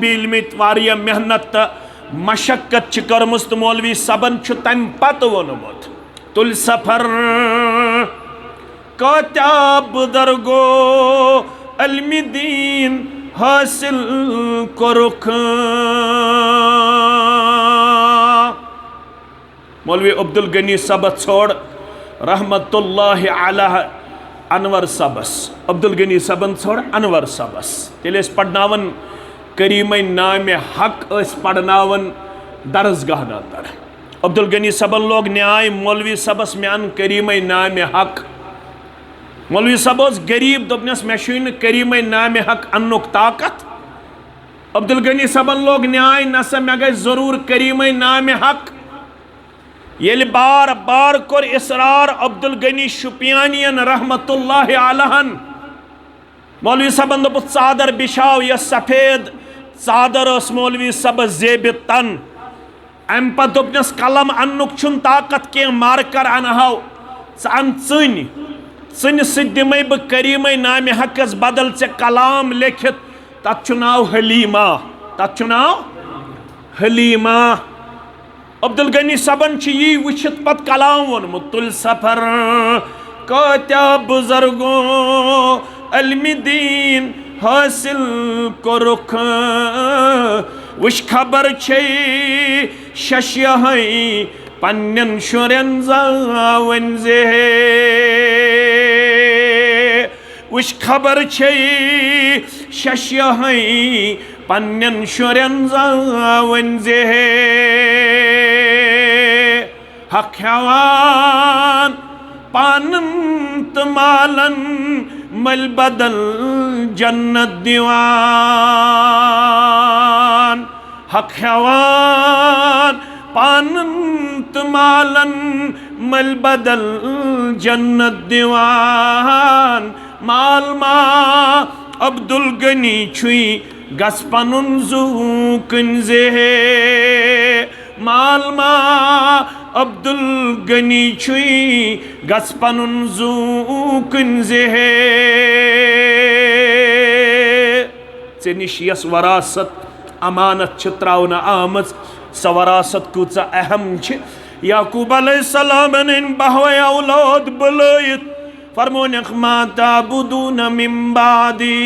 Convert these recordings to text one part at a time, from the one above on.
بیل مت واریاہ محنت مشقت کرمس تو مولوی صبن تم پتہ وونمت تل سفر کاتیاب درگو علم دین حاصل کرخ مولوی عبدالغنی صبح چھوڑ رحمت اللہ علیہ انور صبس عبدالغنی صبن چھوڑ انور صبس تیل اس پڑھناون کریم نام حق اس پڑھناون درسگاہ ناتر عبدالغنی صبن لوگ نیائے مولوی صبس میں ان کریم نام حق مولوی صبس غریب دبنس میشین کریم نام حق انک طاقت عبدالغنی صبن لوگ نیائے نسا میں گئے ضرور کریم نام حق یل بار بار کر اصرار عبدالغنی شپیانین رحمت اللہ علیہن مولوی صبن دبت صادر بشاو یا سفید صادر اس مولوی صبح زیب تن ام پا دبنس قلم انک چھن طاقت کے مارکر انہاو ان ژن سدمے بہ کریم نام حقس بدل سے کلام لکھت تت چناو حلیمہ حلیمہ عبدالغنی صبن چی وچھت پت کلام ونمت تل سفر کاتیا بزرگو علم دین حاصل کرخ وش خبر چھ ششیہی پنن شرین زاون زے وش خبر چھ ششیہی پنن شرین زاون زے حق ہیوان پانن تمالن مل بدل جنت دیوان حق ہیوان پانن تمالن مل بدل جنت دیوان مال ما عبدالغنی چھوئی گس پنن زوکن زے مال ما عبدالغنی چھوئی گس پنن زوکن زے ژے نش یس وراثت امانت چھ تراؤنہ آمژ سہ وراثت کۭژاہ اہم چھ یعقوب علیہ السلام ان بہوے اولاد بلائت فرمونک ما تعبدون من بعدی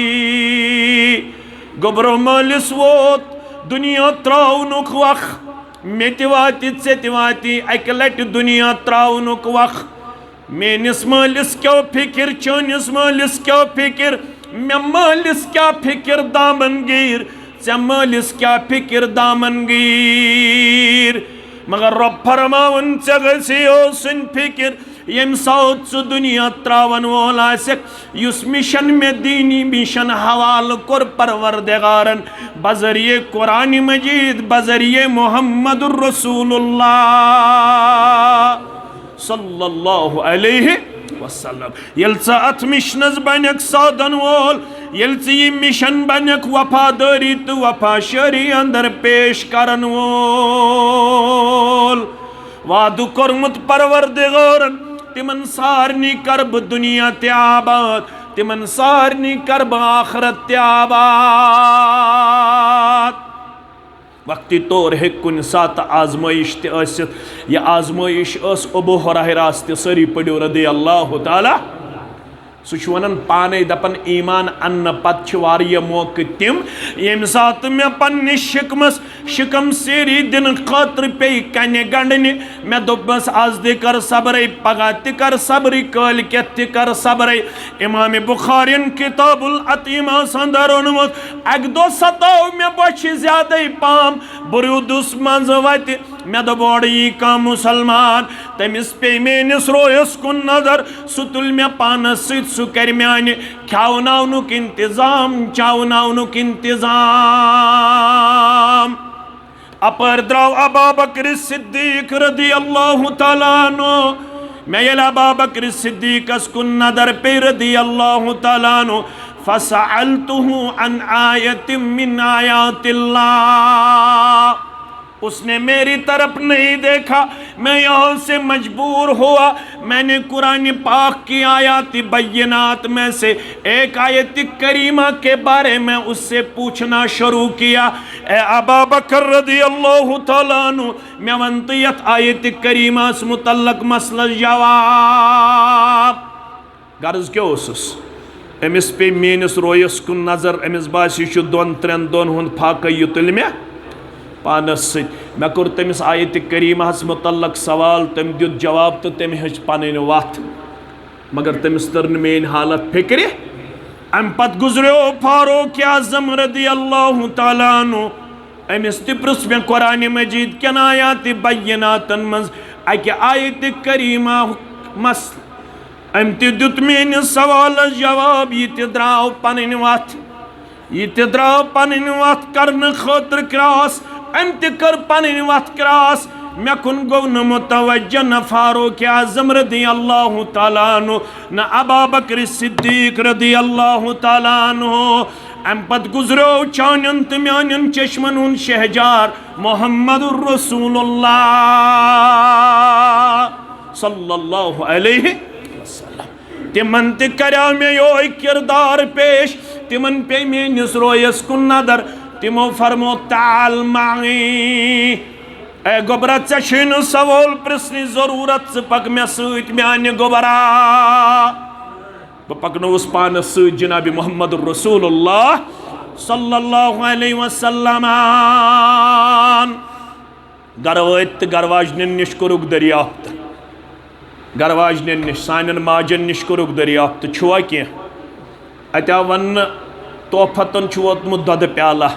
گوبرو مالس ووت دنیا تراؤنک وقت مے تہ واتی ژے تہ واتی اکہ لٹہ دنیا تراؤنک وقت میانس مالس کیا فکر چانس مالس کیا فکر مے مالس کیا فکر دامن گیر ژے مالس کیا فکر دامن گیر مگر رب فرماون ژے گژھی آسن فکر یم سات سہ دنیا تراون وول آسک یس مشن میں دینی مشن حوالہ کور پروردگارن بذریعہ قرآن مجید بذریعہ محمد الرسول اللہ صلی اللہ علیہ وسلم یل ژٕ اتھ مشنس بنک سادن وول یل ژٕ یہ مشن بنک وفاداری تو وفاشری اندر پیش کرن وول وعدہ کورمت پروردگارن تمن سارنی کرب دنیا تہ آباد تمن سارنی کرب آخرت تہ آباد وقتی طور ہے کن سات آزمائش تہ ٲسِتھ یہ آزمائش اس ابو ہریرہ تہ سری پڑھو رضی اللہ تعالی سہ ونان پانے دپن ایمان ان پت چھ واریاہ موقع تم یم سات میں پننس شکمس شکم سیری دن خاطر پی کنہ گنڈنہ میں دپس آز تہ کر صبرے پگہ تہ کر صبر کالکیت تہ کر صبرے امام بخارین کتاب العتیم اندر اونمت اک دو ستاو میں بچ زیادہ پام برودس منز وت میں دوڑ یہ کا مسلمان تمس پی میانس رویس کن نظر سہ تل میں پانس ست سہ کر میانہ کھاوناونک انتظام چاوناونک انتظام اپر دراو ابا بکر صدیق رضی اللہ تعالیٰ عنہ میں یل ابا بکر صدیق اس کن نظر پی رضی اللہ تعالیٰ عنہ فسألته عن آیت من آیات اللہ اس نے میری طرف نہیں دیکھا، میں یہاں سے مجبور ہوا، میں نے قرآن پاک کی آیات بینات میں سے ایک آیت کریمہ کے بارے میں اس سے پوچھنا شروع کیا۔ اے ابا بکر رضی اللہ تعالیٰ عنہ، میں ونطیت آیت کریمہ اس متعلق مسئلہ جواب غرض کیا اوسس امس پہ میانس رویس کن نظر، امس باسی چھ دون ترین دون ہند پھاقہ یہ تل میں پانس ست، میں کور تمس آیت کریمہ متعلق سوال، تم دیت جواب تو تم ہچ پنن وت، مگر تمس تر میری حالت فکر۔ ام پت گزریو فاروق اعظم رضی اللہ تعالیٰ عنہ، امس تہ پرژھ میں قرآن مجید کن آیات بیناتن مز اکہ آیت کریمہ مسل، ام تہ دیت میانس سوالس جواب، یہ تہ دراو پنن وت، یہ تہ دراو پنن وت کرن خاطر کراس، ام تہ کر پنن وت کراس، مے کن گو نہ متوجہ نہ فاروق اعظم رضی اللہ تعالیٰ عنہ نہ ابا بکر صدیق رضی اللہ تعالیٰ عنہ۔ ام پت گزریو چانن تہ میانن چشمن ہن شہجار محمد الرسول اللہ صلی اللہ علیہ وسلم، تمن تہ کریو میں یہ کردار پیش، تمن پہ میانس رویس کن نظر، تمو فرمو تعال معی، اے گوبرا ژے چھے نہ سوال پرژھنٕچ ضرورت، ژٕ پک مے سۭتۍ میانہِ گوبرا۔ بہ پکنوس پانس سۭتۍ جناب محمد الرسول اللہ صلی اللہ علیہ وسلم۔ گر وٲتۍ تہٕ گر واجنٮ۪ن نِش کوٚرُکھ دریافت، گر واجنٮ۪ن نِش سانٮ۪ن ماجن نِش کوٚرُکھ دریافت، چھُوا کینٛہہ؟ اتہِ آو وننہٕ توفتن چھُ ووتمُت دۄدٕ پیالہ،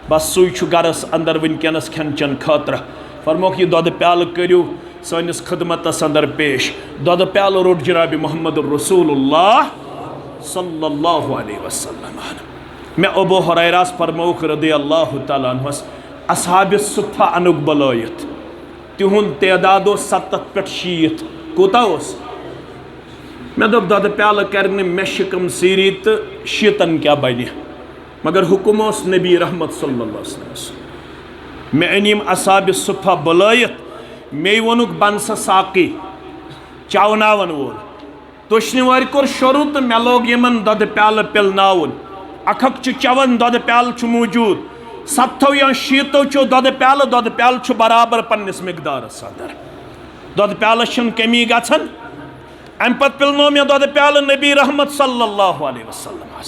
بس سُے چھُ گرس اندر ونکینس کھٮ۪ن چٮ۪ن خٲطرٕ۔ فرموکھ یہ دۄدٕ پیالہٕ کٔرِو سٲنِس خدمتس اندر پیش۔ دۄدٕ پیالہٕ روٚٹ جناب محمد الرسول اللہ صلی اللہ علیہ وسلم۔ میں ابو ہریرہس فرموکھ رضی اللہ تعالیٰ عنہس، اصحاب صفہ انُک بلٲیِتھ، تِہُنٛد تعداد اوس 70 پٮ۪ٹھ 60۔ کوٗتاہ اوس؟ مےٚ دوٚپ دۄدٕ پیالہٕ کرِ نہٕ مےٚ شِکم سیٖری تہٕ 60 کیٛاہ بنہِ، مگر حکم اوس نبی رحمت صلی اللہ علیہ وسلم۔ میں انیم اصحاب صفہ بلٲیِتھ، مے ووٚنُکھ بن سا ساقی، چاوناون وول۔ تُشنہِ وٲرۍ کوٚر شروع تہٕ مےٚ لوگ یِمن دۄدٕ پیالہٕ پِلناوُن۔ اکھ اکھ چھُ چٮ۪وان دۄدٕ پیالہٕ چھُ موٗجوٗد، 70 یا 60 چھُ دۄدٕ پیالہٕ چھُ برابر پننِس مقدارس اندر، دۄدٕ پیالس چھنہٕ کمی گژھان۔ امہِ پتہٕ پِلنو مےٚ دۄدٕ پیالہٕ نبی رحمت صلی اللہ علیہ وسلم۔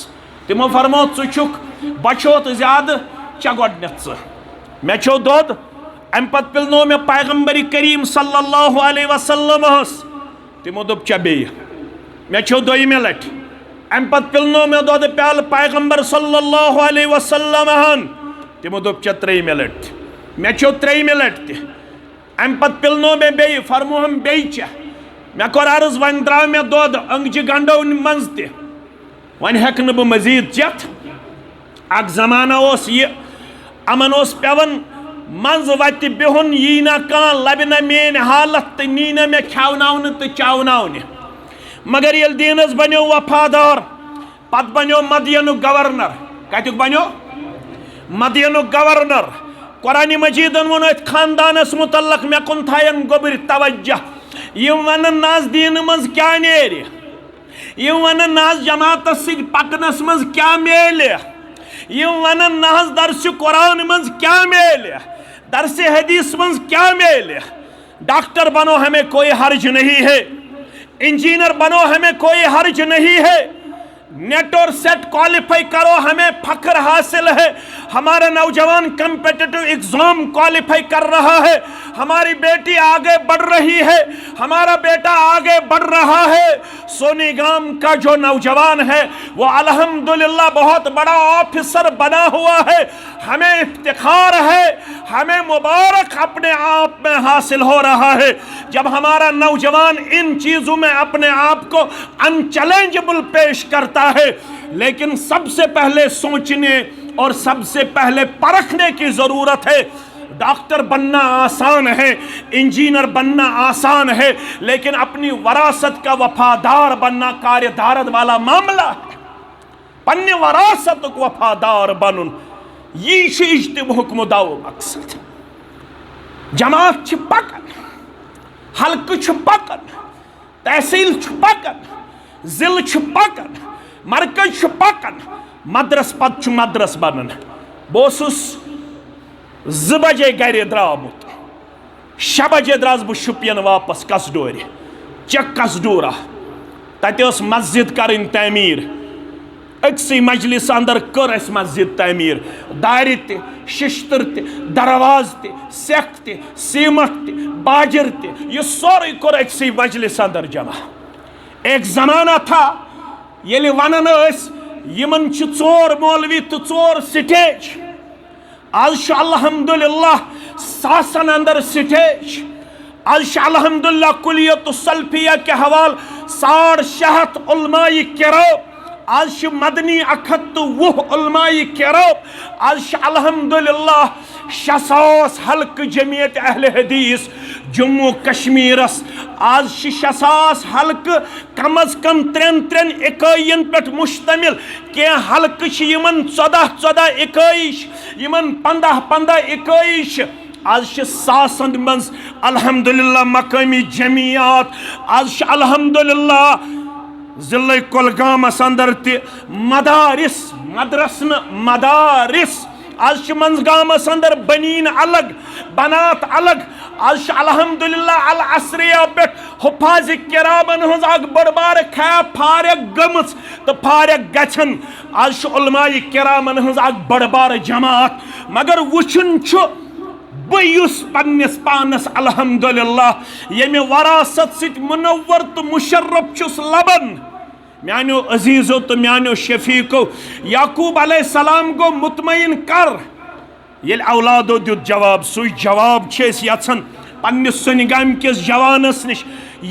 تمو فرمو ژٕ چھُکھ بچوت زیادٕ، چے گۄڈنٮ۪تھ ژٕ۔ مےٚ چو دۄد، امہِ پتہٕ پِلنو مےٚ پیغمبر کریم صلی اللہ علیہ وسلم ہس، تمو دوٚپ چے بیٚیہِ۔ مےٚ چو دوٚیمہِ لٹہِ، امہِ پتہٕ پِلنو مےٚ دۄدٕ پیالہٕ پیغمبر صلی اللہ علیہ وسلم ہن، تمو دوٚپ چے ترٛیٚیمہِ لٹہِ تہِ۔ مےٚ چو ترٛیٚیمہِ لٹہِ تہِ، امہِ پتہٕ پِلنو مےٚ بیٚیہِ، فرموہم بیٚیہِ چے۔ مےٚ کوٚر عرض وۄنۍ درٛاو مےٚ دۄد أنگجہِ گنڈو منٛز تہِ، وۄنۍ ہٮ۪کہٕ نہٕ بہٕ مزیٖد چٮ۪تھ۔ اکھ زمانہ اوس یہِ، یِمن اوس پٮ۪وان منٛزٕ وتہِ بِہُن، یی نہ کانٛہہ لبہِ نہ میٲنۍ حالت تہٕ نی نہ مےٚ کھٮ۪وناونہٕ تہٕ چاوناونہِ، مگر ییٚلہِ دیٖنس بنیو وفادار، پتہٕ بنیو مدینُک گورنر۔ کتیُک بنیو؟ مدینُک گورنر۔ قرآن مجیدن ووٚن أتھۍ خاندانس متعلق، مےٚ کُن تھاین گوٚبٕرۍ توجہ، یِم ونن نہ حظ دیٖنہٕ منٛز کیٛاہ نیرِ، یِم ونن نہ حظ جماعتس سۭتۍ پکنس منٛز کیٛاہ میلہِ، یِم ونن نہ حظ درسِ قرآن منٛز کیٛاہ میلہِ، درسِ حدیث منٛز کیٛاہ میلہِ۔ ڈاکٹر بنو ہمیں کوئی حرج نہیں ہے، انجینئر بنو ہمیں کوئی حرج نہیں ہے، نیٹ اور سیٹ کوالیفائی کرو ہمیں فخر حاصل ہے، ہمارا نوجوان کمپیٹیٹو ایگزام کوالیفائی کر رہا ہے، ہماری بیٹی آگے بڑھ رہی ہے، ہمارا بیٹا آگے بڑھ رہا ہے۔ سونی گام کا جو نوجوان ہے وہ الحمدللہ بہت بڑا آفیسر بنا ہوا ہے، ہمیں افتخار ہے، ہمیں مبارک اپنے آپ میں حاصل ہو رہا ہے۔ جب ہمارا نوجوان ان چیزوں میں اپنے آپ کو انچیلنجبل پیش کرتا ہے، لیکن سب سے پہلے سوچنے اور سب سے پہلے پرکھنے کی ضرورت ہے۔ ڈاکٹر بننا آسان ہے، انجینئر بننا آسان ہے، لیکن اپنی وراثت کا وفادار بننا کاردارت والا معاملہ ہے۔ پننہِ وراثتُک وفادار بنُن، یی چھُ اجتماعُک مُدعا و مقصد۔ جماعت چھ پکن، حلقہ چھ پکن، تحصیل چھ پکن، ضلع چھ پکن، مرکز چھ پکن، مدرس پت چھ مدرس بنن. بوسس 2 بجے گھر درامت، 6 بجے دراس بہ شپین واپس کسڈور، چک کسڈورہ. تتہ اس مسجد کرن تعمیر، اکسی مجلس اندر کر اس مسجد تعمیر. دارِ تہ، ششتر تہ، درواز تہ، سیکھ تہ، سیمٹ تہ، باجر تہ، یہ سورے کر اکسی مجلس اندر جمع. ایک زمانہ تھا یلی ونن اس یمن چھ 4 مولوی تو 4 سٹیج. آج چھ الحمدللہ 100 اندر سٹیج. آج چھ الحمدللہ کلیت السلفیہ کے حوال 650 علماء کرام. آج چھ مدنی 120 علماء کرام. آج چھ الحمدللہ 600 حلقہ جمعیت اہل حدیث جموں کشمیرس. آج چھ 600 حلقہ کم از کم 3 اکائین پہ مشتمل. کی حلقہ چھ یمن 14 اکائش، یمن 15 اکائش. آج چھ 100 منز الحمدللہ مقامی جمعیات. آج چھ الحمدللہ ضلع کولگامس اندر تہ مدارس، مدرسن مدارس. آج چھ منزگامس اندر بنین الگ، بنات الگ. آج چھ الحمدللہ العصریہ پہ حفاظ کرامن ہز اک بڑ بار خیب فارغ گمز تو فارغ گچھن. آج چھ علماء کرامن ہز اک بڑ بار جماعت. مگر وچھن چھ بہس پنس پانس الحمدللہ یمہ وراثت ست منور تو مشرف چھس لبن. میانو عزیزو تو میانو شفیقو، یعقوب علیہ السلام کو مطمئن کر. یل اولادو دیت جواب، سوی جواب چھس یژھان پنس سنگام کس جوانس نش.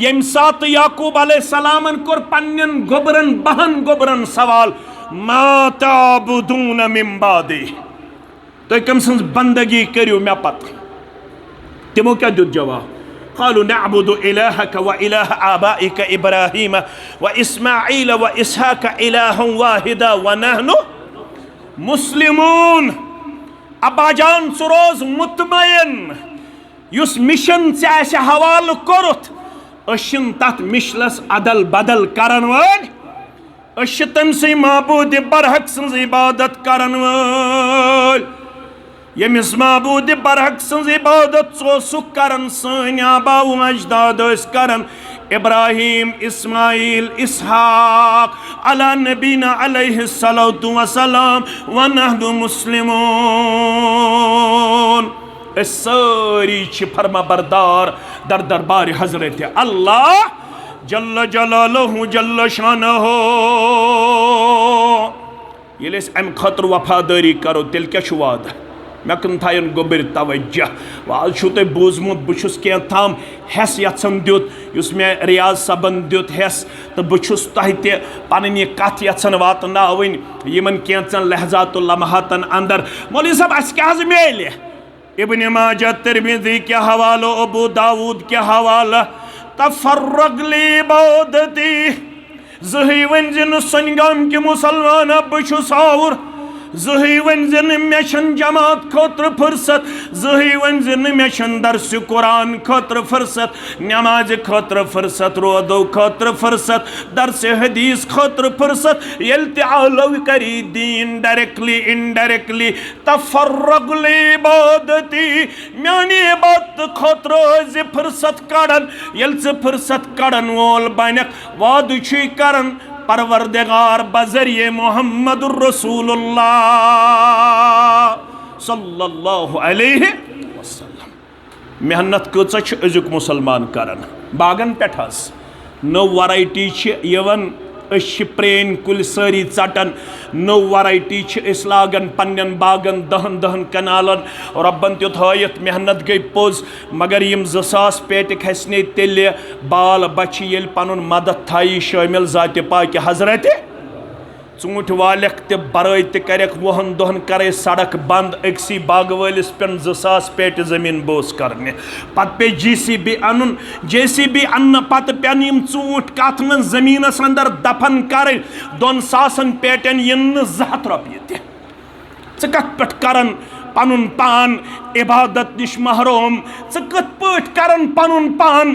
یم سات یعقوب علیہ السلام کور پنن گوبرن 2 گوبرن سوال، ما تعبدون من بعدی، تُہۍ کم سنز بندگی کریو مے پت. تمو کیا دیت جواب؟ قالوا نعبد إلهك وإله آبائك إبراهيم وإسماعيل وإسحاق إلها واحدا ونحن مسلمون. ابا جان سروز مطمئن یس مشن ژے حوالہ کورت اشن تت مشلس عدل بدل کرن ول. اش تمسی معبود برحق سنز عبادت کرن ول. یمس معبود برحق سنز عبادت سو کرن سن آبا و اجداد اس کرن. ابراہیم، اسماعیل، اسحاق علی نبینا علیہ الصلوۃ والسلام ونحن مسلمون. اس ساری چھ فرما بردار در دربار حضرت اللہ جل جلالہ جل شانہ. ییٚلہِ أسۍ امہ خٲطرٕ وفادٲری کرو تیٚلہِ کیٛاہ چھُ وعدٕ؟ مےٚ کُن تھایَن گوٚبٕرۍ توجہ. آز چھُو تۄہہِ بوٗزمُت بہٕ چھُس کینٛہہ تام ہٮ۪س یژھان دیُت یُس مےٚ ریاض صٲبن دیُت ہٮ۪س، تہٕ بہٕ چھُس تۄہہِ تہِ پنٕنۍ یہِ کتھ یژھان واتناوٕنۍ یِمن کینٛژن لحظات اللمحاتن اندر. مولوی صٲب اَسہِ کیٛاہ حظ میلہِ؟ ابن ماجہ، ترمذی کے حوالہ، ابو داود کے حوالہ. تفرق لعبادتی، زہی ونزن سنگام کی مسلمان بچھس آور. زہی ونزن میشن جماعت خطر فرصت، زہی ونزن میشن درس قرآن خطر فرصت، نماز خطر فرصت، رودو خطر فرصت، درس حدیث خطر فرصت. یلتی علو کری دین ڈائریکٹلی انڈائریکٹلی. تفرق لعبادتی، میانی عبادت خطر زی فرصت کڑن. یل سے فرصت کڑن وول بنک وعد چھی کرن پروردگار بذریعہ محمد الرسول اللہ صلی اللہ علیہ وسلم. محنت کۭژاہ چھِ أزیُک مسلمان کران باغن پٮ۪ٹھ حظ. نو ورائٹی چھِ یِوان، أسۍ چھِ پرٛٲنۍ کُلۍ سٲری ژٹان. نو ورائٹی چھِ أسۍ لاگان پننٮ۪ن باغن 10 کنالن. رۄبن تہِ تھٲیِتھ محنت گٔے پوٚز، مگر یِم 2000 پیٹہِ کھسنے تیٚلہِ بال بچہِ ییٚلہِ پنُن مدد تھایی شٲمِل ذاتِ پاکہِ حضرتِ. ژوٗنٛٹھۍ والٮ۪کھ تہِ برٲے تہِ کریکھ 20 دۄہن کرے سڑک بند أکسی باغہٕ وٲلِس پٮ۪ن 2000 پیٹہِ زٔمیٖن بوس کرنہِ. پتہٕ پے JCB اَنُن. JCB اَننہٕ پتہٕ پٮ۪ن یِم ژوٗنٛٹھۍ کتھ منٛز زٔمیٖنس اندر دفن کرٕنۍ. 2,000 پیٹٮ۪ن یِن نہٕ 2 ہتھ رۄپیہِ تہِ. ژٕ کتھ پٮ۪ٹھ کرن پنن پان عبادت نش محروم کت پٹ کرن پنن پان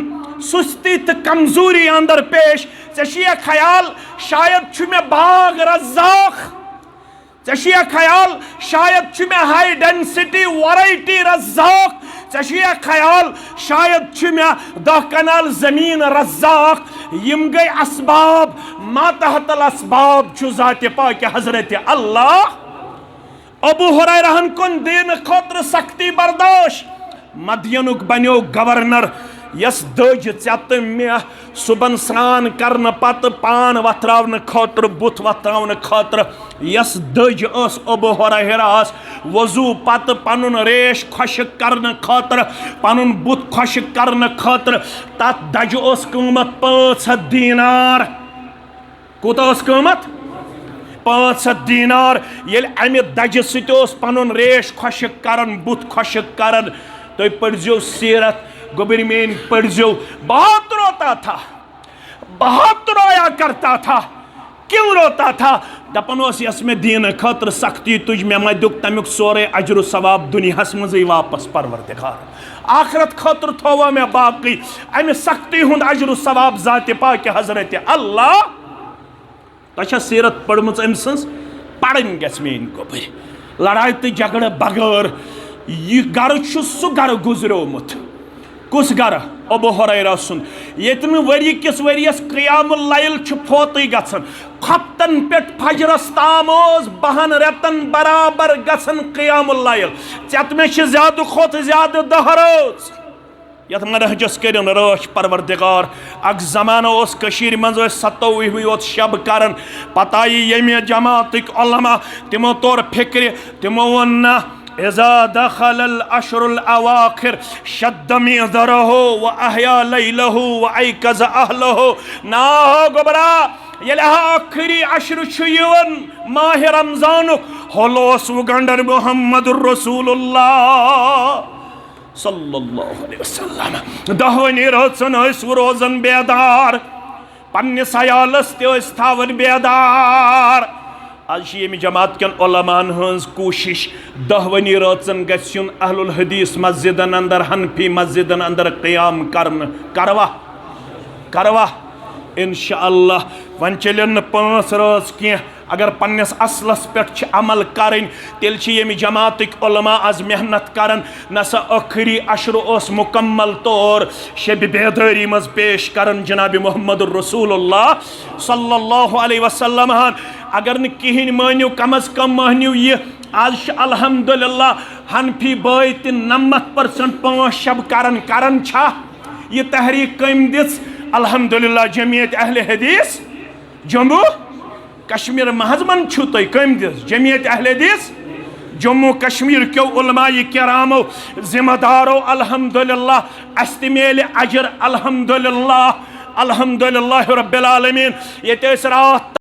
سستی تو کمزوری اندر پیش ژے خیال شاید چھ میں باغ رزاق ژے خیال شاید چھ میں ہائی ڈینسٹی ورائٹی رزاق ژے خیال شاید چھ میں 10 کنال زمین رزاق یم گئی اسباب ما تحت الاسباب چھ ذات پاک حضرت اللہ ابو ہریرہ کن دین خاطر سختی برداشت مدینک بنیو گورنر یس دج ژت مے صبح سران کرن پتہ پان وتراون خاطر بت وتراون خاطر یس دج اس ابو ہریرہس وضو پتہ پنن ریش خشک کرن خاطر پنن بت خشک کرن خاطر تت دج اس قیمت 500 دینار کوتاہ اس قیمت 500 دینار یل امہ دج سۭتۍ اوس پنن ریش خشک کرن بت خشک کرن تُہۍ پٔرزیو سیرت گوبر مین پڑھزیو بہت روتا تھا بہت رویا کرتا تھا کیوں روتا تھا دپن اوس یس میں دین خاطر سختی تج میں ما دیُک تمیُک سورے اجر و ثواب دنیاہس منٛزٕے واپس پروردگار آخرت خاطر تھووا میں باقی امہ سختی ہند اجر و ثواب ذات پاک حضرت اللہ تۄہہِ چھا سیرت پٔرمٕژ أمۍ سٕنٛز پرٕنۍ گژھِ میٲنۍ گوبر لڑائی تہٕ جھگڑٕ بغٲر یہ گھر چھُ سُہ گھر گُزریومُت کس گر ابو ہریرہ سُنٛد ییٚتہِ نہٕ ؤری کِس ؤرِیَس قیام اللیل چھُ فوتٕے گژھان ہفتن پٮ۪ٹھ فجرس تام اوس 10 رٮ۪تن برابر گژھان قیام اللیل ژےٚ مےٚ چھِ زیادٕ کھۄتہٕ زیادٕ دۄہ رٲژ یتھ منہجس کٔرِن رٲچھ پروردگار اکھ زمانہ اوس کٔشیٖرِ منٛز ٲسۍ 27 یوت شب کران پتہٕ آیہِ ییٚمہِ جماعتٕکۍ علما تِمو توٚر فکرِ تِمو ووٚن نہ اذا دخل الاشر الاواخر شد میذره واحیا لیله وایقظ اهله نا گبرا یل آخری عشر چھیون ماہ رمضان ہولوس وگنڈر محمد رسول اللہ صلی اللہ علیہ وسلم دہونی راتن ٲسۍ روزن بیدار پننس عیالس تہِ ٲسۍ تھاون بیدار آج یہ جماعت کن علماء ہنز کوشش 10 راتن گژھِ یُن اہل الحدیث مسجدن اندر حنفی مسجدن اندر قیام کرن کروا انشاءاللہ ون چلن 5 رات کی اگر پنس اصلس پہ عمل کریں تیل یہ جماعتک علماء از محنت کرن نسا آخری عشر اس مکمل طور شب بیداری مز پیش کرن جناب محمد الرسول اللہ صلی اللہ علیہ وسلم اگر نہ کہین مانیو کم از کم مانیو یہ آج الحمدللہ حنفی بائی تی 90% 5 شب کرن چھا یہ تحریک کم دس الحمدللہ جمعیت اہل حدیث جموں کشمیر محضمن چھو تُہۍ کم دس جمعیت اہل حدیث جموں کشمیر کیو علماء کرامو ذمہ دارو الحمدللہ استمیل اجر الحمدللہ الحمدللہ رب العالمین یہ رات